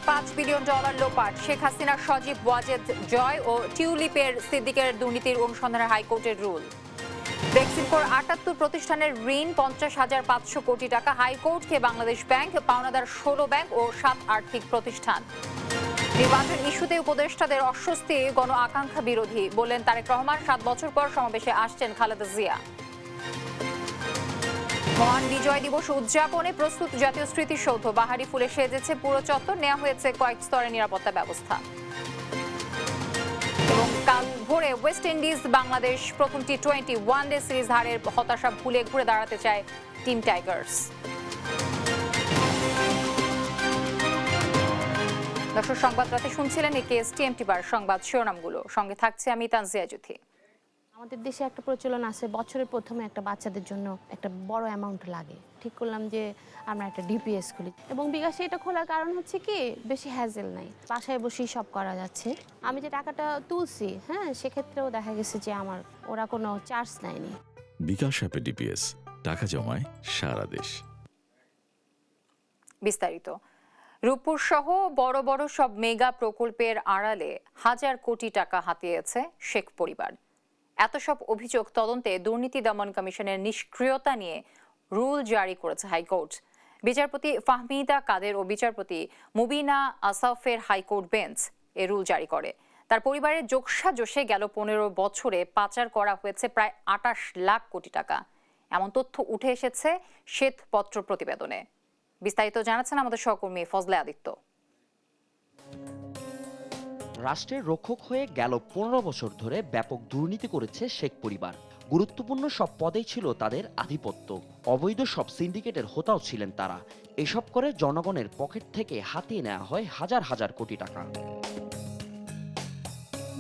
$5 billion লোপাট, শেখ হাসিনার সজীব ওয়াজেদ জয় ও টিউলিপের সিদ্দিকের দুর্নীতির অনুসন্ধানে হাইকোর্টের রুল। বেক্সিমকোর 78 প্রতিষ্ঠানের ঋণ 50,500 কোটি টাকা, হাইকোর্টকে বাংলাদেশ ব্যাংক, পাওনাদার 16 ব্যাংক ও 7 আর্থিক প্রতিষ্ঠান। নির্বাচন ইস্যুতে উপদেষ্টাদের অস্বস্তি গণ আকাঙ্ক্ষা বিরোধী, বললেন তারেক রহমান। 7 বছর পর সমাবেশে আসছেন খালেদা জিয়া। মহান বিজয় দিবস উদযাপনে প্রস্তুত জাতীয় স্মৃতিসৌধ, বাহারি ফুলে সেজেছে পুরো চত্বর, নেওয়া হয়েছে কয়েক স্তরের নিরাপত্তা ব্যবস্থা। এবং কাল ভোরে ওয়েস্ট ইন্ডিজ বাংলাদেশ প্রথম টি-20 ওয়ানডে সিরিজ হারের হতাশা ভুলে ঘুরে দাঁড়াতে চায় টিম টাইগার্স। দর্শক, সংবাদ রাতে শুনছিলেন একেএসটিএমটি বার সংবাদ শিরোনামগুলো, সঙ্গে থাকছে আমি তানজিয়া জুথি। আমাদের দেশে একটা প্রচলন আছে, বছরের প্রথমে একটা বাচ্চাদের জন্য একটা বড় অ্যামাউন্ট লাগে। ঠিক করলাম যে আমরা একটা ডিপিএস খুলি, এবং বিকাশে এটা খোলার কারণ হচ্ছে কি, বেশি হ্যাজেল নাই, বাসায় বসেই সব করা যাচ্ছে। আমি যে টাকাটা তুলছি, সেক্ষেত্রেও দেখা গেছে যে আমার ওরা কোনো চার্জ নেয়নি। বিকাশ অ্যাপে ডিপিএস, টাকা জমায় সারা দেশ। বিস্তারিত। রূপপুর সহ বড় বড় সব মেগা প্রকল্পের আড়ালে হাজার কোটি টাকা হাতিয়েছে শেখ পরিবার। এত সব অভিযোগ তদন্তে দুর্নীতি দমন কমিশনের নিষ্ক্রিয়তা নিয়ে রুল জারি করেছে হাইকোর্ট। বিচারপতি ফাহমিদা কাদের ও বিচারপতি মুবিনা আসাফের হাইকোর্ট বেঞ্চ এ রুল জারি করে। তার পরিবারের যোগসাজশে গেল 15 বছরে পাচার করা হয়েছে প্রায় 28 লাখ কোটি টাকা, এমন তথ্য উঠে এসেছে শ্বেতপত্র প্রতিবেদনে। বিস্তারিত জানাচ্ছেন আমাদের সহকর্মী ফজলে আদিত্য। রাষ্ট্রের রক্ষক হয়ে গেল 15 বছর ধরে ব্যাপক দুর্নীতি করেছে শেখ পরিবার। গুরুত্বপূর্ণ সব পদেই ছিল তাদের আধিপত্য। অবৈধ সব সিন্ডিকেটের হোতাও ছিলেন তারা। এসব করে জনগণের পকেট থেকে হাতিয়ে নেওয়া হয় হাজার হাজার কোটি টাকা।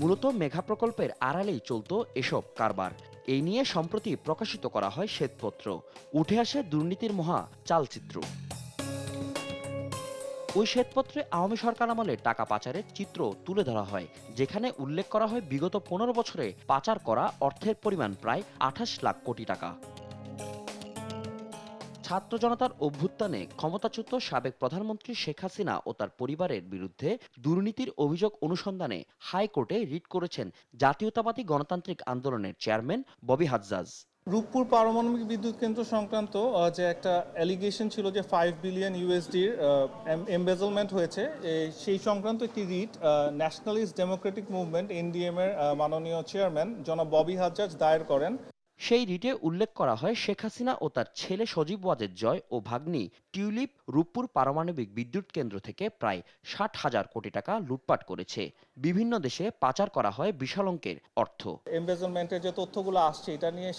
মূলত মেঘা প্রকল্পের আড়ালেই চলত এসব কারবার। এই নিয়ে সম্প্রতি প্রকাশিত করা হয় শ্বেতপত্র। উঠে আসে দুর্নীতির মহা চালচিত্র। ওই শ্বেতপত্রে আওয়ামী সরকার আমলে টাকা পাচারের চিত্র তুলে ধরা হয়, যেখানে উল্লেখ করা হয় বিগত 15 বছরে পাচার করা অর্থের পরিমাণ প্রায় 28 লাখ কোটি টাকা। ছাত্র জনতার অভ্যুত্থানে ক্ষমতাচ্যুত সাবেক প্রধানমন্ত্রী শেখ হাসিনা ও তার পরিবারের বিরুদ্ধে দুর্নীতির অভিযোগ অনুসন্ধানে হাইকোর্টে রিট করেছেন জাতীয়তাবাদী গণতান্ত্রিক আন্দোলনের চেয়ারম্যান ববি হাজ্জাজ। রূপপুর পারমাণবিক বিদ্যুৎ কেন্দ্র সংক্রান্ত যে একটা অ্যালিগেশন ছিল যে 5 বিলিয়ন ইউএসডির এমবেজলমেন্ট হয়েছে, সেই সংক্রান্ত একটি writ nationalist Democratic movement NDM এর মাননীয় চেয়ারম্যান জনাব ববি হাজ্জাজ দায়ের করেন। সেই রিটে উল্লেখ করা হয় শেখ হাসিনা ও তার ছেলে সজীব ওয়াজেদ জয় ও ভাগ্নি টিউলিপ রূপপুর পারমাণবিক বিদ্যুৎ কেন্দ্র থেকে প্রায় 60,000 কোটি টাকা লুটপাট করেছে। বিভিন্ন দেশে পাচার করা হয় বিশাল অঙ্কের অর্থ। এমবেজলমেন্টের যে তথ্যগুলো আসছে, এটা নিয়ে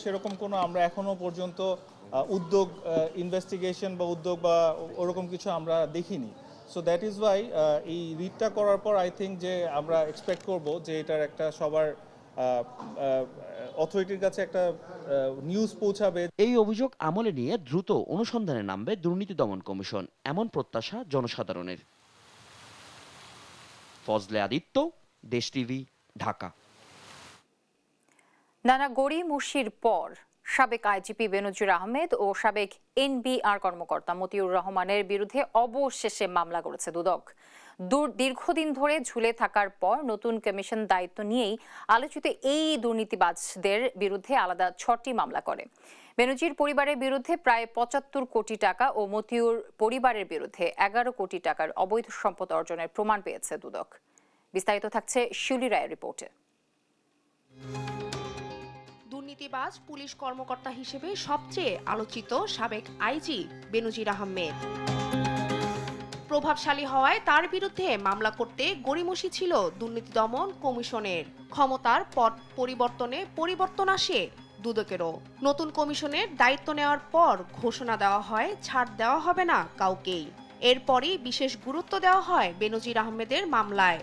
সেরকম কোনো আমরা এখনো পর্যন্ত উদ্যোগ ইনভেস্টিগেশন বা উদ্যোগ বা ওরকম কিছু আমরা দেখিনি। সো দ্যাট ইজ ওয়াই এই রিটটা করার পর আই থিঙ্ক যে আমরা এক্সপেক্ট করব যে এটার একটা সবার অথরিটির কাছে একটা নিউজ পৌঁছাবে। এই অভিযোগ আমলে নিয়ে দ্রুত অনুসন্ধানে নামবে দুর্নীতি দমন কমিশন, এমন প্রত্যাশা জনসাধারণের। ফজলে আদিত্য, দেশ টিভি, ঢাকা। নানা গড়িমসির পর সাবেক আইজিপি বেনজির আহমেদ ও সাবেক এনবিআর কর্মকর্তা মতিউর রহমানের বিরুদ্ধে অবশেষে মামলা করেছে দুদক। দীর্ঘদিন ধরে ঝুলে থাকার পর নতুন কমিশন দায়িত্ব নিয়েই আলোচিত এই দুর্নীতিবাজদের বিরুদ্ধে আলাদা 6টি মামলা করে। বেনজির পরিবারের বিরুদ্ধে প্রায় 75 কোটি টাকা ও মতিউর পরিবারের বিরুদ্ধে 11 কোটি টাকার অবৈধ সম্পদ অর্জনের প্রমাণ পেয়েছে দুদক। বিস্তারিত থাকছে শিউলি রায়ের রিপোর্টে। দুর্নীতিবাজ পুলিশ কর্মকর্তা হিসেবে সবচেয়ে আলোচিত সাবেক আইজি বেনজির আহমেদ। প্রভাবশালী হওয়ায় তার বিরুদ্ধে মামলা করতে গড়িমসি ছিল দুর্নীতি দমন কমিশনের। ক্ষমতার পট পরিবর্তনে পরিবর্তন আসে দুদকেরও। নতুন কমিশনের দায়িত্ব নেওয়ার পর ঘোষণা দেওয়া হয় ছাড় দেওয়া হবে না কাউকেই। এরপরই বিশেষ গুরুত্ব দেওয়া হয় বেনজির আহমেদের মামলায়।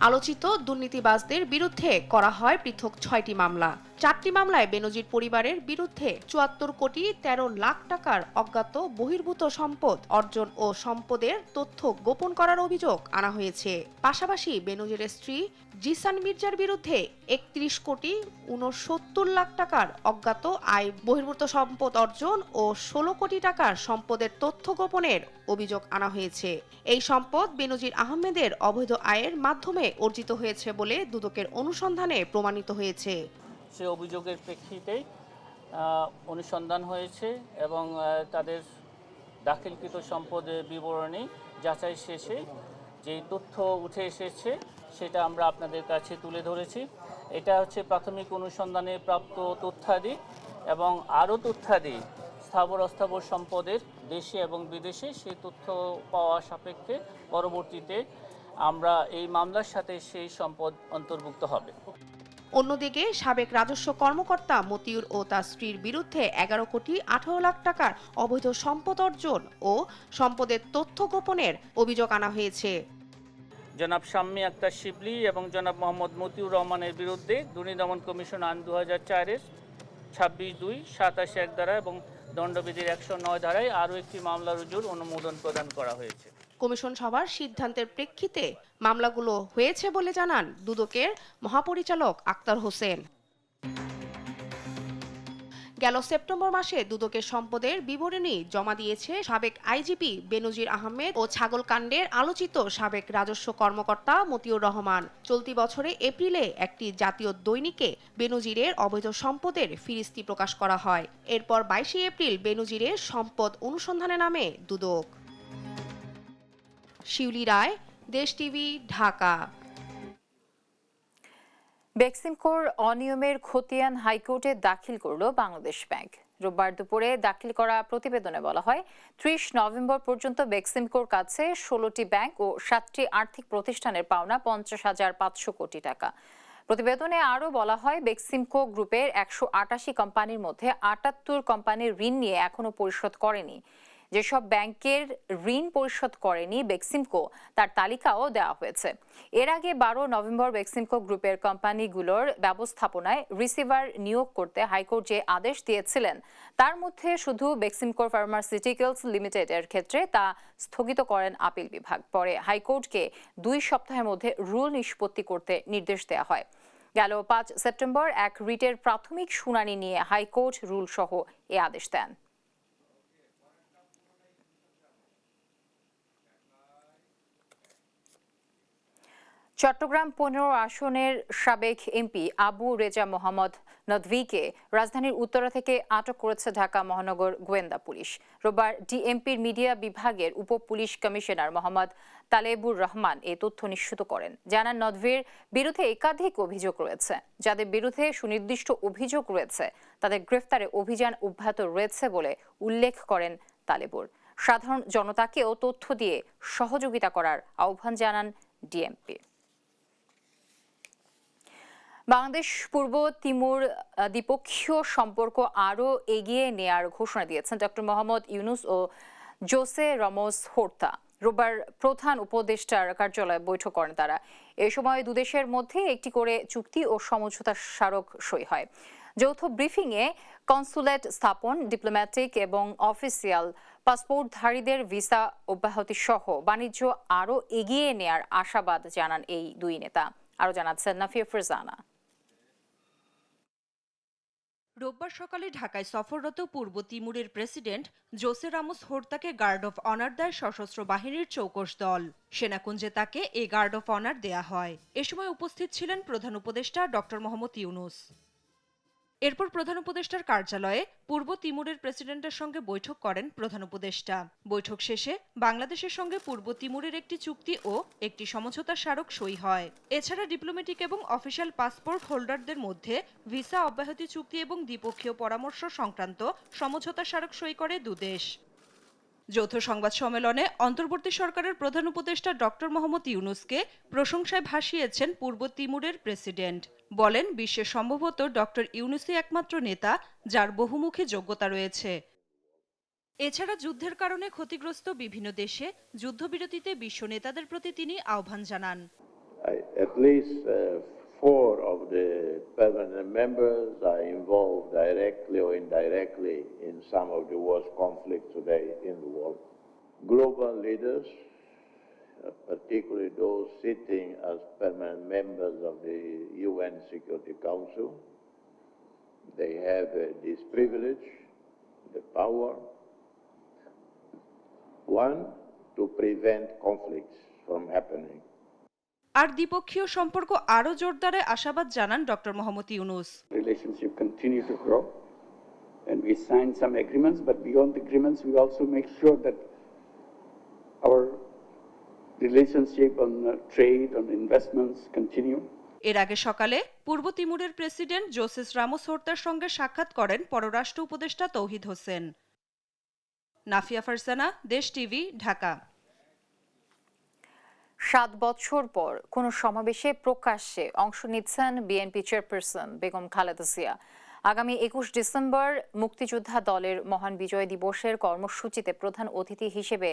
আলোচিত দুর্নীতিবাজদের বিরুদ্ধে করা হয় পৃথক 6টি মামলা। 4টি মামলায় বেনজির পরিবারের বিরুদ্ধে 74 কোটি 13 লাখ টাকার অজ্ঞাত বহির্ভূত সম্পদ অর্জন ও সম্পদের তথ্য গোপন করার অভিযোগ আনা হয়েছে। পাশাপাশি বেনজিরের স্ত্রী জিসান মির্জার বিরুদ্ধে 31 কোটি 69 লাখ টাকার অজ্ঞাত আয় বহির্ভূত সম্পদ অর্জন ও 16 কোটি টাকার সম্পদের তথ্য গোপনের অভিযোগ আনা হয়েছে। এই সম্পদ বেনজির আহমেদের অবৈধ আয়ের মাধ্যমে অর্জিত হয়েছে বলে দুদকের অনুসন্ধানে প্রমাণিত হয়েছে। সে অভিযোগের প্রেক্ষিতেই অনুসন্ধান হয়েছে এবং তাদের দাখিলকৃত সম্পদের বিবরণী যাচাই শেষে যেই তথ্য উঠে এসেছে সেটা আমরা আপনাদের কাছে তুলে ধরেছি। এটা হচ্ছে প্রাথমিক অনুসন্ধানে প্রাপ্ত তথ্যাদি এবং আরও তথ্যাদি স্থাবর অস্থাবর সম্পদের দেশে এবং বিদেশে সেই তথ্য পাওয়া সাপেক্ষে পরবর্তীতে আমরা এই মামলার সাথে সেই সম্পদ অন্তর্ভুক্ত হবে। অন্যদিকে সাবেক রাজস্ব কর্মকর্তা মতিউর ও তার স্ত্রীর বিরুদ্ধে 11 কোটি 18 লাখ টাকার অবৈধ সম্পদ অর্জন ও সম্পদের তথ্য গোপনের অভিযোগ আনা হয়েছে। জনাব শাম্মী আক্তার শিবলি এবং জনাব মোহাম্মদ মতিউর রহমানের বিরুদ্ধে দুর্নীতি দমন কমিশন আইন 2004-এর 26(2), 27(1) ধারা এবং দণ্ডবিধির 109 ধারায় আরও একটি মামলা রুজুর অনুমোদন প্রদান করা হয়েছে। কমিশন সভার সিদ্ধান্তের প্রেক্ষিতে মামলাগুলো হয়েছে বলে জানান দুদকের মহাপরিচালক আক্তার হোসেন। গেল সেপ্টেম্বর মাসে দুদকের সম্পদের বিবরণী জমা দিয়েছে সাবেক আইজিপি বেনজির আহমেদ ও ছাগলকাণ্ডের আলোচিত সাবেক রাজস্ব কর্মকর্তা মতিউর রহমান। চলতি বছরে এপ্রিলে একটি জাতীয় দৈনিকে বেনজিরের অবৈধ সম্পদের ফিরিস্তি প্রকাশ করা হয়। এরপর 22 এপ্রিল বেনজিরের সম্পদ অনুসন্ধানে নামে দুদক। শিউলি রায়, দেশ টিভি, ঢাকা। বেক্সিমকোর অনিয়মের খতিয়ান হাইকোর্টে দাখিল করল বাংলাদেশ ব্যাংক। রোববার দুপুরে দাখিল করা প্রতিবেদনে বলা হয়, 30 নভেম্বর পর্যন্ত বেক্সিমকোর কাছে 16টি ব্যাংক ও 7টি আর্থিক প্রতিষ্ঠানের পাওনা 50,500 কোটি টাকা। প্রতিবেদনে আরও বলা হয়, বেক্সিমকো গ্রুপের 188 কোম্পানির মধ্যে 78 কোম্পানির ঋণ নিয়ে এখনও পরিশোধ করেনি। যেসব ব্যাংকের ঋণ পরিশোধ করেনি বেক্সিমকো তার তালিকাও দেওয়া হয়েছে। এর আগে 12 নভেম্বর বেক্সিমকো গ্রুপের কোম্পানিগুলোর ব্যবস্থাপনায় রিসিভার নিয়োগ করতে হাইকোর্ট যে আদেশ দিয়েছিলেন তার মধ্যে শুধু বেক্সিমকো ফার্মাসিউটিক্যালস লিমিটেডের ক্ষেত্রে তা স্থগিত করেন আপিল বিভাগ। পরে হাইকোর্টকে 2 সপ্তাহের মধ্যে রুল নিষ্পত্তি করতে নির্দেশ দেওয়া হয়। গেল 5 সেপ্টেম্বর এক রিটের প্রাথমিক শুনানি নিয়ে হাইকোর্ট রুল সহ এ আদেশ দেন। চট্টগ্রাম 15 আসনের সাবেক এমপি আবু রেজা মোহাম্মদ নদভীকে রাজধানীর উত্তরা থেকে আটক করেছে ঢাকা মহানগর গোয়েন্দা পুলিশ। রোববার ডিএমপির মিডিয়া বিভাগের উপ পুলিশ কমিশনার মোহাম্মদ তালেবুর রহমান এ তথ্য নিশ্চিত করেন। জানান, নদভীর বিরুদ্ধে একাধিক অভিযোগ রয়েছে। যাদের বিরুদ্ধে সুনির্দিষ্ট অভিযোগ রয়েছে তাদের গ্রেফতারে অভিযান অব্যাহত রয়েছে বলে উল্লেখ করেন তালেবুর। সাধারণ জনতাকেও তথ্য দিয়ে সহযোগিতা করার আহ্বান জানান ডিএমপি। বাংলাদেশ পূর্ব তিমুর দ্বিপক্ষীয় সম্পর্ক আরও এগিয়ে নেয়ার ঘোষণা দিয়েছেন ডক্টর মোহাম্মদ ইউনুস ও জোসে রামোস হোর্তা। রোববার প্রধান উপদেষ্টার কার্যালয়ে বৈঠক করেন তারা। এ সময় দুদেশের মধ্যে একটি করে চুক্তি ও সমঝোতা স্মারক সই হয়। যৌথ ব্রিফিংয়ে কনসুলেট স্থাপন, ডিপ্লোম্যাটিক এবং অফিসিয়াল পাসপোর্টধারীদের ভিসা অব্যাহতি সহ বাণিজ্য আরও এগিয়ে নেয়ার আশাবাদ জানান এই দুই নেতা। আরও জানাচ্ছেন নাফিয়া ফরজানা। রোববার সকালে ঢাকায় সফররত পূর্ব তিমুরের প্রেসিডেন্ট জোসে রামোস হোর্তাকে গার্ড অফ অনার দেয় সশস্ত্র বাহিনীর চৌকস দল। সেনাকুঞ্জে তাকে এ গার্ড অফ অনার দেয়া হয়। এ সময় উপস্থিত ছিলেন প্রধান উপদেষ্টা ডক্টর মোহাম্মদ ইউনুস। এরপর প্রধান উপদেষ্টার কার্যালয়ে পূর্ব তিমুরের প্রেসিডেন্টের সঙ্গে বৈঠক করেন প্রধান উপদেষ্টা। বৈঠক শেষে বাংলাদেশের সঙ্গে পূর্ব তিমুরের একটি চুক্তি ও একটি সমঝোতা স্মারক সই হয়। এছাড়া ডিপ্লোম্যাটিক এবং অফিসিয়াল পাসপোর্ট হোল্ডারদের মধ্যে ভিসা অব্যাহতি চুক্তি এবং দ্বিপক্ষীয় পরামর্শ সংক্রান্ত সমঝোতা স্মারক সই করে দুদেশ। যৌথ সংবাদ সম্মেলনে অন্তর্বর্তী সরকারের প্রধান উপদেষ্টা ডক্টর মোহাম্মদ ইউনুসকে প্রশংসায় ভাসিয়েছেন পূর্ব তিমুরের প্রেসিডেন্ট। বলেন, বিশ্বে সম্ভবত ডক্টর ইউনুসই একমাত্র নেতা যার বহুমুখী যোগ্যতা রয়েছে। এছাড়া যুদ্ধের কারণে ক্ষতিগ্রস্ত বিভিন্ন দেশে যুদ্ধবিরতিতে বিশ্ব নেতাদের প্রতি তিনি আহ্বান জানান। At least 4 of the permanent members are involved directly or indirectly in some of the worst conflicts today in the world. Global leaders, particularly those sitting as permanent members of the UN Security Council, they have this privilege, the power, one, to prevent conflicts from happening. আর দ্বিপক্ষীয় সম্পর্ক আরও জোরদারে আশাবাদ জানান doctor Mohammad Yunus. Relationship continue to grow, and we signed some agreements, but beyond the agreements, we also make sure that our relationship on trade, on investments continue. এর আগে সকালে পূর্ব তিমুরের president জোসেস Ramos হোর্তার সঙ্গে সাক্ষাৎ করেন পররাষ্ট্র উপদেষ্টা তৌহিদ হোসেন। নাফিয়া ফারসানা, দেশ টিভি, ঢাকা। 7 বছর পর কোন সমাবেশে প্রকাশ্যে অংশ নিচ্ছেন বিএনপি চেয়ারপারসন বেগম খালেদা জিয়া। আগামী 21 ডিসেম্বর মুক্তিযোদ্ধা দলের মহান বিজয় দিবসের কর্মসূচিতে প্রধান অতিথি হিসেবে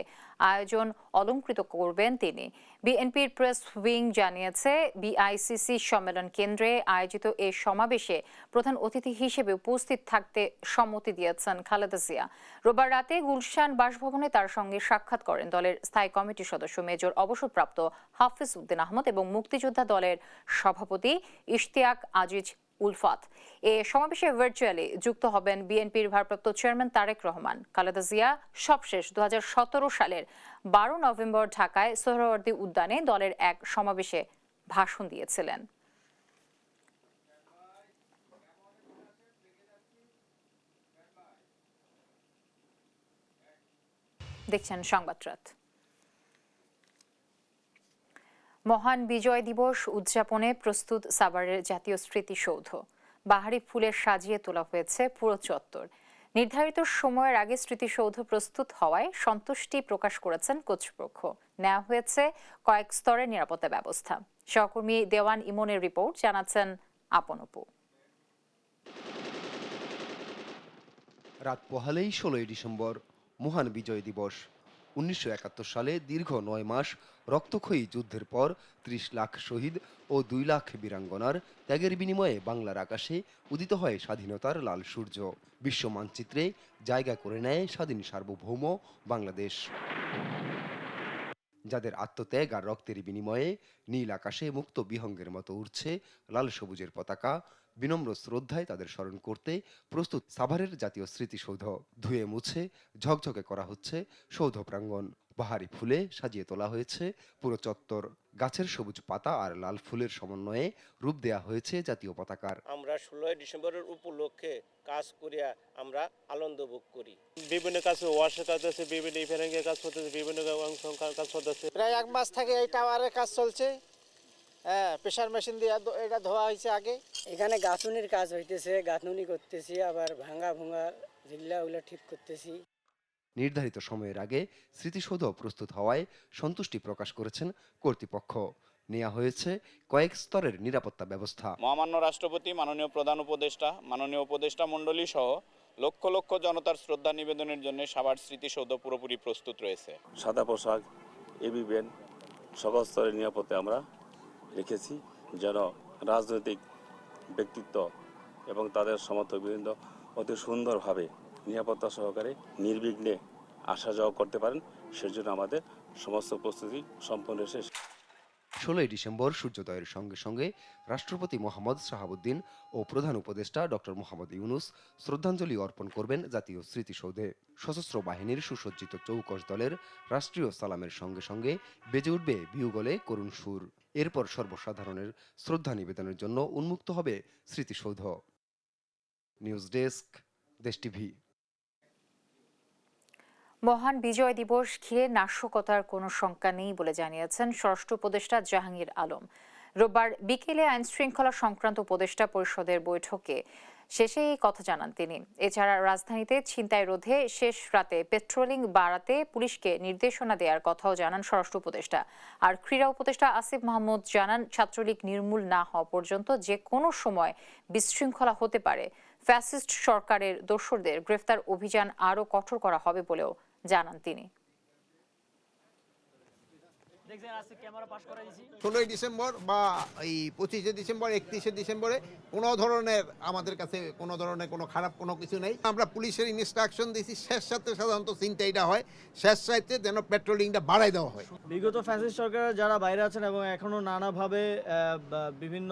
আয়োজন অলংকৃত করবেন তিনি। বিএনপির প্রেস উইং জানিয়েছে, বিআইসিসি সম্মেলন কেন্দ্রে আয়োজিত এ সমাবেশে প্রধান অতিথি হিসেবে উপস্থিত থাকতে সম্মতি দিয়েছেন খালেদা জিয়া। রোববার রাতে গুলশান বাসভবনে তার সঙ্গে সাক্ষাৎ করেন দলের স্থায়ী কমিটির সদস্য মেজর অবসরপ্রাপ্ত হাফিজ উদ্দিন আহমদ এবং মুক্তিযোদ্ধা দলের সভাপতি ইশতিয়াক আজিজ উলফাত। এ সমাবেশে ভার্চুয়ালি যুক্ত হবেন বিএনপির ভারপ্রাপ্ত চেয়ারম্যান তারেক রহমান। খালেদা জিয়া সবশেষ 2017 সালের 12 নভেম্বর ঢাকায় সোহরাওয়ার্দী উদ্যানে দলের এক সমাবেশে ভাষণ দিয়েছিলেন। দেখছেন সংবাদরাত। মহান বিজয় দিবস উদযাপনে প্রস্তুত সাভারের জাতীয় স্মৃতিসৌধ। বাহারি ফুলে সাজিয়ে তোলা হয়েছে পুরো চত্বর। নির্ধারিত সময়ের আগে স্মৃতিসৌধ প্রস্তুত হওয়ায় সন্তুষ্টি প্রকাশ করেছেন কর্তৃপক্ষ। নেওয়া হয়েছে কয়েক স্তরের নিরাপত্তা ব্যবস্থা। সহকর্মী দেওয়ান ইমনের রিপোর্ট, জানাচ্ছেন আপন অপু। রাত পোহালেই 16 ডিসেম্বর মহান বিজয় দিবস। 1971 সালে দীর্ঘ 9 মাস রক্তক্ষয়ী যুদ্ধের পর 30 লাখ শহীদ ও 2 লাখ বীরাঙ্গনার ত্যাগের বিনিময়ে বাংলার আকাশে উদিত হয় স্বাধীনতার লাল সূর্য। বিশ্ব মানচিত্রে জায়গা করে নেয় স্বাধীন সার্বভৌম বাংলাদেশ। যাদের আত্মত্যাগ আর রক্তের বিনিময়ে নীল আকাশে মুক্ত বিহঙ্গের মতো উড়ছে লাল সবুজের পতাকা, বিনম্র শ্রদ্ধায় তাদের স্মরণ করতে প্রস্তুত সাভারের জাতীয় স্মৃতিসৌধ। ধুয়ে মুছে ঝকঝকে করা হচ্ছে সৌধ প্রাঙ্গণ। বাহারি ফুলে সাজিয়ে তোলা হয়েছে পুরো চত্বর। গাছের সবুজ পাতা আর লাল ফুলের সমন্বয়ে রূপ দেয়া হয়েছে জাতীয় পতাকার। আমরা 16 ডিসেম্বরের উপলক্ষে কাজ করিয়া আমরা আনন্দ ভোগ করি। বিভিন্ন কাজ ওয়াশের কাজ আছে, বিভিন্ন ইফেরিংয়ের কাজ চলতেছে, বিভিন্ন কাজ চলতেছে। প্রায় 1 মাস থেকে এই টাওয়ারের কাজ চলছে। হ্যাঁ, প্রেসার মেশিন দিয়ে এটা ধোয়া হয়েছে আগে। এখানে গাঁথুনির কাজ হইতেছে, গাঁথুনি করতেছি, আবার ভাঙা ঝিল্লা ওগুলো ঠিক করতেছি। নির্ধারিত সময়ের আগে স্মৃতিসৌধ প্রস্তুত হওয়ায় সন্তুষ্টি প্রকাশ করেছেন কর্তৃপক্ষ। নেওয়া হয়েছে কয়েক স্তরের নিরাপত্তা ব্যবস্থা। মহামান্য রাষ্ট্রপতি, মাননীয় প্রধান উপদেষ্টা, মাননীয় উপদেষ্টা মণ্ডলী সহ লক্ষ লক্ষ জনতার শ্রদ্ধা নিবেদনের জন্য সাভার স্মৃতিসৌধ পুরোপুরি প্রস্তুত রয়েছে। সাদা পোশাক, এবি ব্যান, সকল স্তরের নিরাপত্তা আমরা রেখেছি, যেন রাজনৈতিক ব্যক্তিত্ব এবং তাদের সমর্থকবৃন্দ অতি সুন্দরভাবে নিরাপত্তা সহকারে নির্বিঘ্নে আসা যাওয়া করতে পারেন। সেজন্য আমাদের সমস্ত প্রস্তুতি সম্পন্ন শেষ। 16 ডিসেম্বর সূর্যোদয়ের সঙ্গে সঙ্গে রাষ্ট্রপতি মোহাম্মদ শাহাবুদ্দিন ও প্রধান উপদেষ্টা ডক্টর মোহাম্মদ ইউনূস শ্রদ্ধাঞ্জলি অর্পণ করবেন জাতীয় স্মৃতিসৌধে। সশস্ত্র বাহিনীর সুসজ্জিত চৌকস দলের রাষ্ট্রীয় সালামের সঙ্গে সঙ্গে বেজে উঠবে বিউগলে করুণ সুর। এরপর সর্বসাধারণের শ্রদ্ধা নিবেদনের জন্য উন্মুক্ত হবে স্মৃতিসৌধ। নিউজ ডেস্ক, দেশ টিভি। মহান বিজয় দিবস ঘিরে নাশকতার কোনো শঙ্কা নেই বলে জানিয়েছেন স্বরাষ্ট্র উপদেষ্টা জাহাঙ্গীর আলম। রোববার বিকেলে আইন শৃঙ্খলা সংক্রান্ত উপদেষ্টা পরিষদের বৈঠকে শেষে এই কথা জানান তিনি। এছাড়া রাজধানীতে ছিনতাই রোধে শেষ রাতে পেট্রোলিং বাড়াতে পুলিশকে নির্দেশনা দেওয়ার কথাও জানান স্বরাষ্ট্র উপদেষ্টা। আর ক্রীড়া উপদেষ্টা আসিফ মাহমুদ জানান, ছাত্রলীগ নির্মূল না হওয়া পর্যন্ত যে কোনো সময় বিশৃঙ্খলা হতে পারে। ফ্যাসিস্ট সরকারের দোসরদের গ্রেফতার অভিযান আরও কঠোর করা হবে বলেও জানান তিনি। 16ই ডিসেম্বর বা এই 25শে ডিসেম্বর 31শে ডিসেম্বরে কোনো ধরনের আমাদের কাছে কোনো খারাপ কোনো কিছু নেই। আমরা পুলিশের ইনস্ট্রাকশন দিয়েছি শেষ সাথে সাধারণত চিন্তা এটা হয় শেষ সাইতে যেন পেট্রোলিংটা বাড়াই দেওয়া হয়। বিগত ফ্যাসিস্ট সরকার যারা বাইরে আছেন এবং এখনো নানাভাবে বিভিন্ন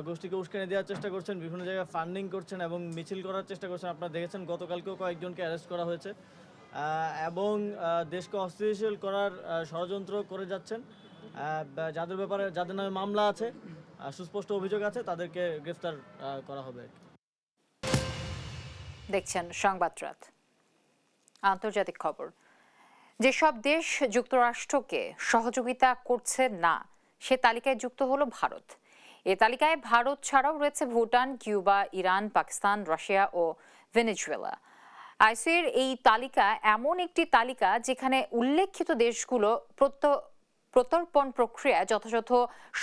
গোষ্ঠীকে উস্কানি দেওয়ার চেষ্টা করছেন, বিভিন্ন জায়গায় ফান্ডিং করছেন এবং মিছিল করার চেষ্টা করছেন। আপনারা দেখেছেন গতকালকেও কয়েকজনকে অ্যারেস্ট করা হয়েছে এবং দেশকে অস্থিতিশীল করার ষড়যন্ত্র করে যাচ্ছেন। যাদের নামে মামলা আছে, সুস্পষ্ট অভিযোগ আছে, তাদেরকে গ্রেফতার করা হবে। দেখছেন সংবাদ রাত। আন্তর্জাতিক খবর। যেসব দেশ যুক্তরাষ্ট্রকে সহযোগিতা করছে না সে তালিকায় যুক্ত হলো ভারত। এ তালিকায় ভারত ছাড়াও রয়েছে Bhutan, Cuba, Iran, Pakistan, Russia ও ভেনেজুয়েলা। আইসির এই তালিকা এমন একটি তালিকা যেখানে উল্লেখিত দেশগুলো প্রত্যর্পণ প্রক্রিয়া যথাযথ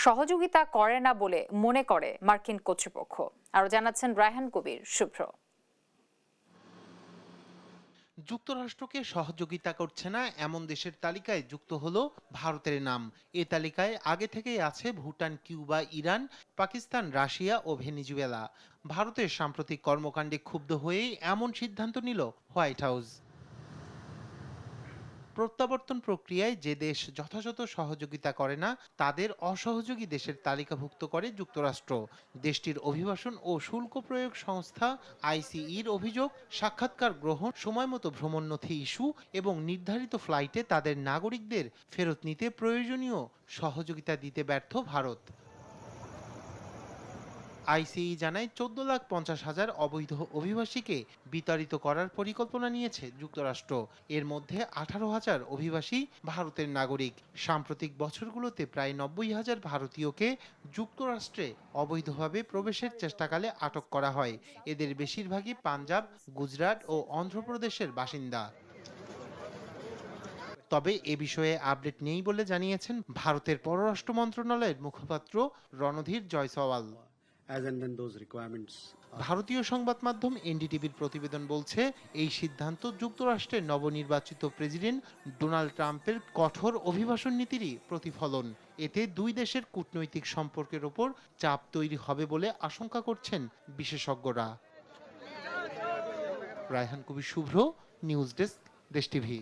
সহযোগিতা করে না বলে মনে করে মার্কিন কর্তৃপক্ষ। আরো জানাচ্ছেন রায়হান কবির শুভ্র। যুক্তরাষ্ট্রকে সহযোগিতা করছে না এমন দেশের তালিকায় যুক্ত হলো ভারতের নাম। এ তালিকায় আগে থেকেই আছে Bhutan, Cuba, Iran, Pakistan, Russia ও ভেনেজুয়েলা। ভারতের সাম্প্রতিক কর্মকাণ্ডে ক্ষুব্ধ হয়েই এমন সিদ্ধান্ত নিল হোয়াইট হাউস। প্রত্যাবর্তন প্রক্রিয়ায় যে দেশ যথাযথ সহযোগিতা করে না তাদের অসহযোগী দেশের তালিকাভুক্ত করে যুক্তরাষ্ট্র। দেশটির অভিবাসন ও শুল্ক প্রয়োগ সংস্থা আইসিইর অভিযোগ, সাক্ষাৎকার গ্রহণ, সময়মতো ভ্রমণ নথি ইস্যু এবং নির্ধারিত ফ্লাইটে তাদের নাগরিকদের ফেরত নিতে প্রয়োজনীয় সহযোগিতা দিতে ব্যর্থ ভারত। আইসিই জানায় 14,50,000 অবৈধ অভিবাসীকে বিতাড়িত করার পরিকল্পনা নিয়েছে যুক্তরাষ্ট্র। এর মধ্যে 18,000 অভিবাসী ভারতের নাগরিক। সাম্প্রতিক বছরগুলোতে প্রায় 90,000 ভারতীয়কে যুক্তরাষ্ট্রে অবৈধভাবে প্রবেশের চেষ্টাকালে আটক করা হয়। এদের বেশিরভাগই পাঞ্জাব, গুজরাট ও অন্ধ্রপ্রদেশের বাসিন্দা। তবে এ বিষয়ে আপডেট নেই বলে জানিয়েছেন ভারতের পররাষ্ট্র মন্ত্রণালয়ের মুখপাত্র রণধীর জয়সওয়াল। ভারতীয় সংবাদ মাধ্যম এনডিটিভির প্রতিবেদন বলছে, এই সিদ্ধান্ত যুক্তরাষ্ট্রের নবনির্বাচিত প্রেসিডেন্ট ডোনাল্ড ট্রাম্পের কঠোর অভিবাসন নীতিরই প্রতিফলন। এতে দুই দেশের কূটনৈতিক সম্পর্কের ওপর চাপ তৈরি হবে বলে আশঙ্কা করছেন বিশেষজ্ঞরা। রায়হান কবির শুভ্র, নিউজ ডেস্ক, দেশ টিভি।